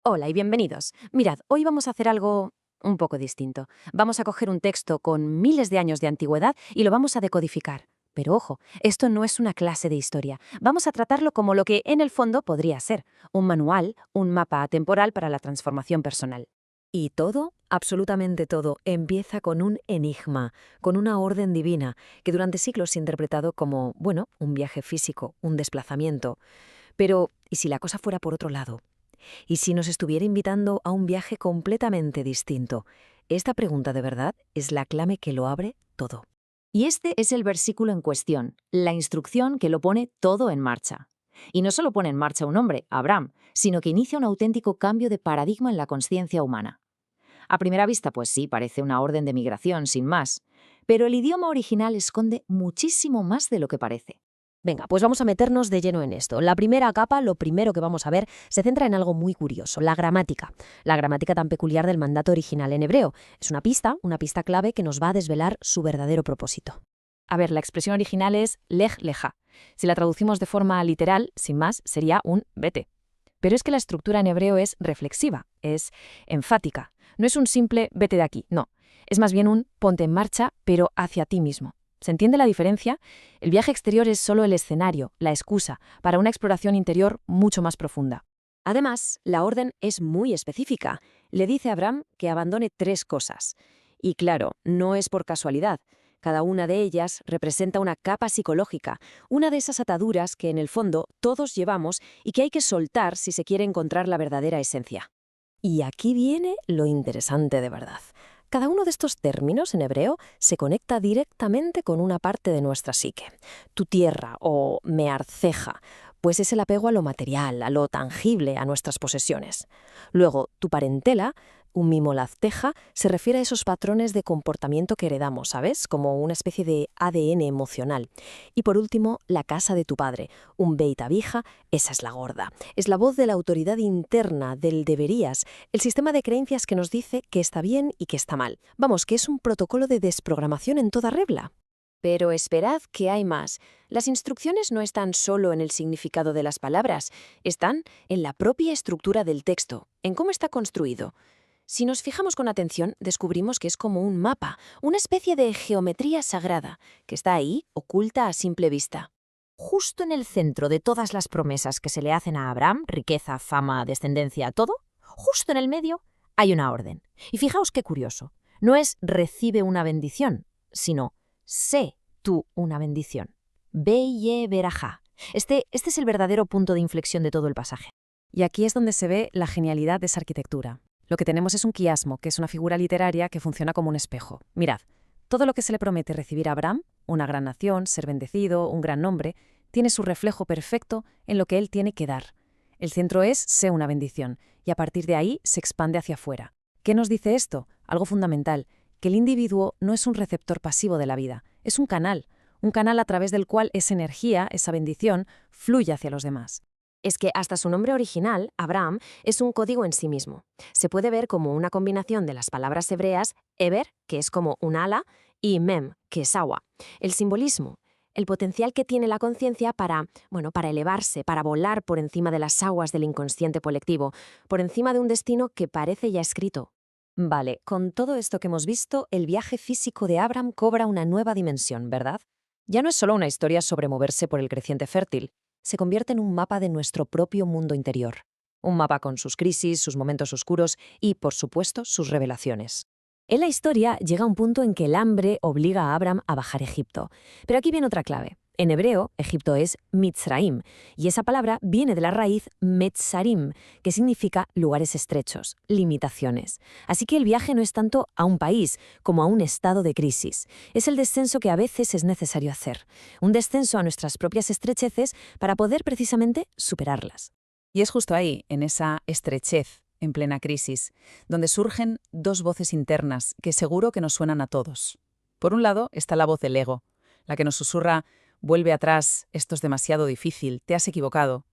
Hola y bienvenidos. Mirad, hoy vamos a hacer algo un poco distinto. Vamos a coger un texto con miles de años de antigüedad y lo vamos a decodificar. Pero ojo, esto no es una clase de historia. Vamos a tratarlo como lo que en el fondo podría ser, un manual, un mapa atemporal para la transformación personal. Y todo, absolutamente todo, empieza con un enigma, con una orden divina, que durante siglos se ha interpretado como, bueno, un viaje físico, un desplazamiento. Pero, ¿y si la cosa fuera por otro lado? ¿Y si nos estuviera invitando a un viaje completamente distinto? Esta pregunta de verdad es la clave que lo abre todo. Y este es el versículo en cuestión, la instrucción que lo pone todo en marcha. Y no solo pone en marcha un hombre, Abraham, sino que inicia un auténtico cambio de paradigma en la conciencia humana. A primera vista, pues sí, parece una orden de migración, sin más. Pero el idioma original esconde muchísimo más de lo que parece. Venga, pues vamos a meternos de lleno en esto. La primera capa, lo primero que vamos a ver, se centra en algo muy curioso, la gramática. La gramática tan peculiar del mandato original en hebreo. Es una pista clave que nos va a desvelar su verdadero propósito. A ver, la expresión original es lej leja. Si la traducimos de forma literal, sin más, sería un vete. Pero es que la estructura en hebreo es reflexiva, es enfática. No es un simple vete de aquí, no. Es más bien un ponte en marcha, pero hacia ti mismo. ¿Se entiende la diferencia? El viaje exterior es solo el escenario, la excusa, para una exploración interior mucho más profunda. Además, la orden es muy específica. Le dice a Abraham que abandone 3 cosas. Y claro, no es por casualidad. Cada una de ellas representa una capa psicológica, una de esas ataduras que en el fondo todos llevamos y que hay que soltar si se quiere encontrar la verdadera esencia. Y aquí viene lo interesante de verdad. Cada uno de estos términos en hebreo se conecta directamente con una parte de nuestra psique. Tu tierra o mearceja, pues es el apego a lo material, a lo tangible, a nuestras posesiones. Luego, tu parentela, un mimolazteja, se refiere a esos patrones de comportamiento que heredamos, ¿sabes? Como una especie de ADN emocional. Y por último, la casa de tu padre, un beit abija, esa es la gorda. Es la voz de la autoridad interna, del deberías, el sistema de creencias que nos dice que está bien y que está mal. Vamos, que es un protocolo de desprogramación en toda regla. Pero esperad que hay más. Las instrucciones no están solo en el significado de las palabras, están en la propia estructura del texto, en cómo está construido. Si nos fijamos con atención, descubrimos que es como un mapa, una especie de geometría sagrada, que está ahí, oculta a simple vista. Justo en el centro de todas las promesas que se le hacen a Abraham, riqueza, fama, descendencia, todo, justo en el medio hay una orden. Y fijaos qué curioso, no es recibe una bendición, sino sé tú una bendición. Beye verajá. Este es el verdadero punto de inflexión de todo el pasaje. Y aquí es donde se ve la genialidad de esa arquitectura. Lo que tenemos es un quiasmo, que es una figura literaria que funciona como un espejo. Mirad, todo lo que se le promete recibir a Abraham, una gran nación, ser bendecido, un gran nombre, tiene su reflejo perfecto en lo que él tiene que dar. El centro es sé una bendición, y a partir de ahí se expande hacia afuera. ¿Qué nos dice esto? Algo fundamental, que el individuo no es un receptor pasivo de la vida, es un canal a través del cual esa energía, esa bendición, fluye hacia los demás. Es que hasta su nombre original, Abraham, es un código en sí mismo. Se puede ver como una combinación de las palabras hebreas eber, que es como un ala, y mem, que es agua. El simbolismo, el potencial que tiene la conciencia para elevarse, para volar por encima de las aguas del inconsciente colectivo, por encima de un destino que parece ya escrito. Vale, con todo esto que hemos visto, el viaje físico de Abraham cobra una nueva dimensión, ¿verdad? Ya no es solo una historia sobre moverse por el creciente fértil, se convierte en un mapa de nuestro propio mundo interior. Un mapa con sus crisis, sus momentos oscuros y, por supuesto, sus revelaciones. En la historia llega un punto en que el hambre obliga a Abraham a bajar a Egipto. Pero aquí viene otra clave. En hebreo, Egipto es Mitzraim, y esa palabra viene de la raíz Metzarim, que significa lugares estrechos, limitaciones. Así que el viaje no es tanto a un país como a un estado de crisis. Es el descenso que a veces es necesario hacer. Un descenso a nuestras propias estrecheces para poder precisamente superarlas. Y es justo ahí, en esa estrechez, en plena crisis, donde surgen dos voces internas que seguro que nos suenan a todos. Por un lado está la voz del ego, la que nos susurra vuelve atrás, esto es demasiado difícil, te has equivocado.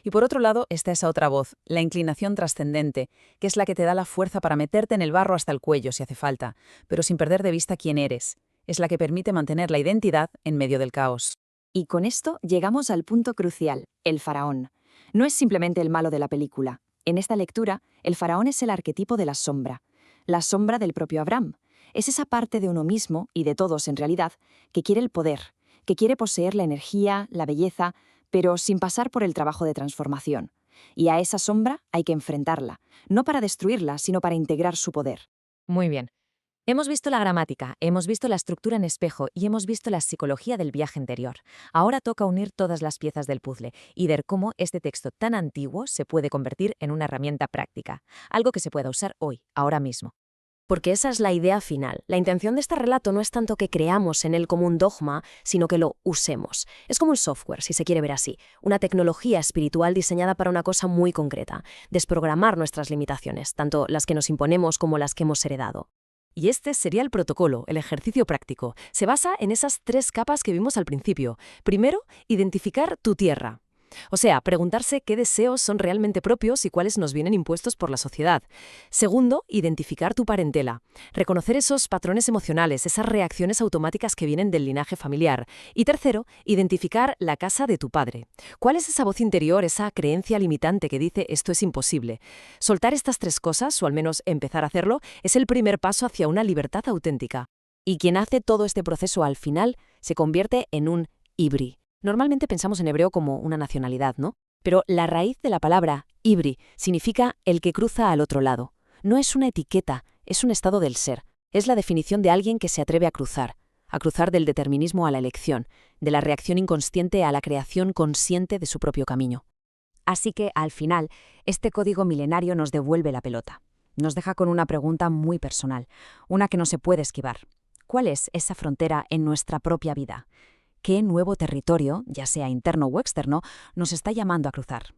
Y por otro lado está esa otra voz, la inclinación trascendente, que es la que te da la fuerza para meterte en el barro hasta el cuello si hace falta, pero sin perder de vista quién eres. Es la que permite mantener la identidad en medio del caos. Y con esto llegamos al punto crucial, el faraón. No es simplemente el malo de la película, En esta lectura, el faraón es el arquetipo de la sombra del propio Abraham. Es esa parte de uno mismo, y de todos en realidad, que quiere el poder, que quiere poseer la energía, la belleza, pero sin pasar por el trabajo de transformación. Y a esa sombra hay que enfrentarla, no para destruirla, sino para integrar su poder. Muy bien. Hemos visto la gramática, hemos visto la estructura en espejo y hemos visto la psicología del viaje interior. Ahora toca unir todas las piezas del puzzle y ver cómo este texto tan antiguo se puede convertir en una herramienta práctica, algo que se pueda usar hoy, ahora mismo. Porque esa es la idea final. La intención de este relato no es tanto que creamos en él como un dogma, sino que lo usemos. Es como un software, si se quiere ver así, una tecnología espiritual diseñada para una cosa muy concreta, desprogramar nuestras limitaciones, tanto las que nos imponemos como las que hemos heredado. Y este sería el protocolo, el ejercicio práctico. Se basa en esas 3 capas que vimos al principio. Primero, identificar tu tierra. O sea, preguntarse qué deseos son realmente propios y cuáles nos vienen impuestos por la sociedad. Segundo, identificar tu parentela. Reconocer esos patrones emocionales, esas reacciones automáticas que vienen del linaje familiar. Y tercero, identificar la casa de tu padre. ¿Cuál es esa voz interior, esa creencia limitante que dice esto es imposible? Soltar estas 3 cosas, o al menos empezar a hacerlo, es el primer paso hacia una libertad auténtica. Y quien hace todo este proceso al final se convierte en un Ibri. Normalmente pensamos en hebreo como una nacionalidad, ¿no? Pero la raíz de la palabra Ibri significa el que cruza al otro lado. No es una etiqueta, es un estado del ser. Es la definición de alguien que se atreve a cruzar del determinismo a la elección, de la reacción inconsciente a la creación consciente de su propio camino. Así que, al final, este código milenario nos devuelve la pelota. Nos deja con una pregunta muy personal, una que no se puede esquivar. ¿Cuál es esa frontera en nuestra propia vida? ¿Qué nuevo territorio, ya sea interno o externo, nos está llamando a cruzar?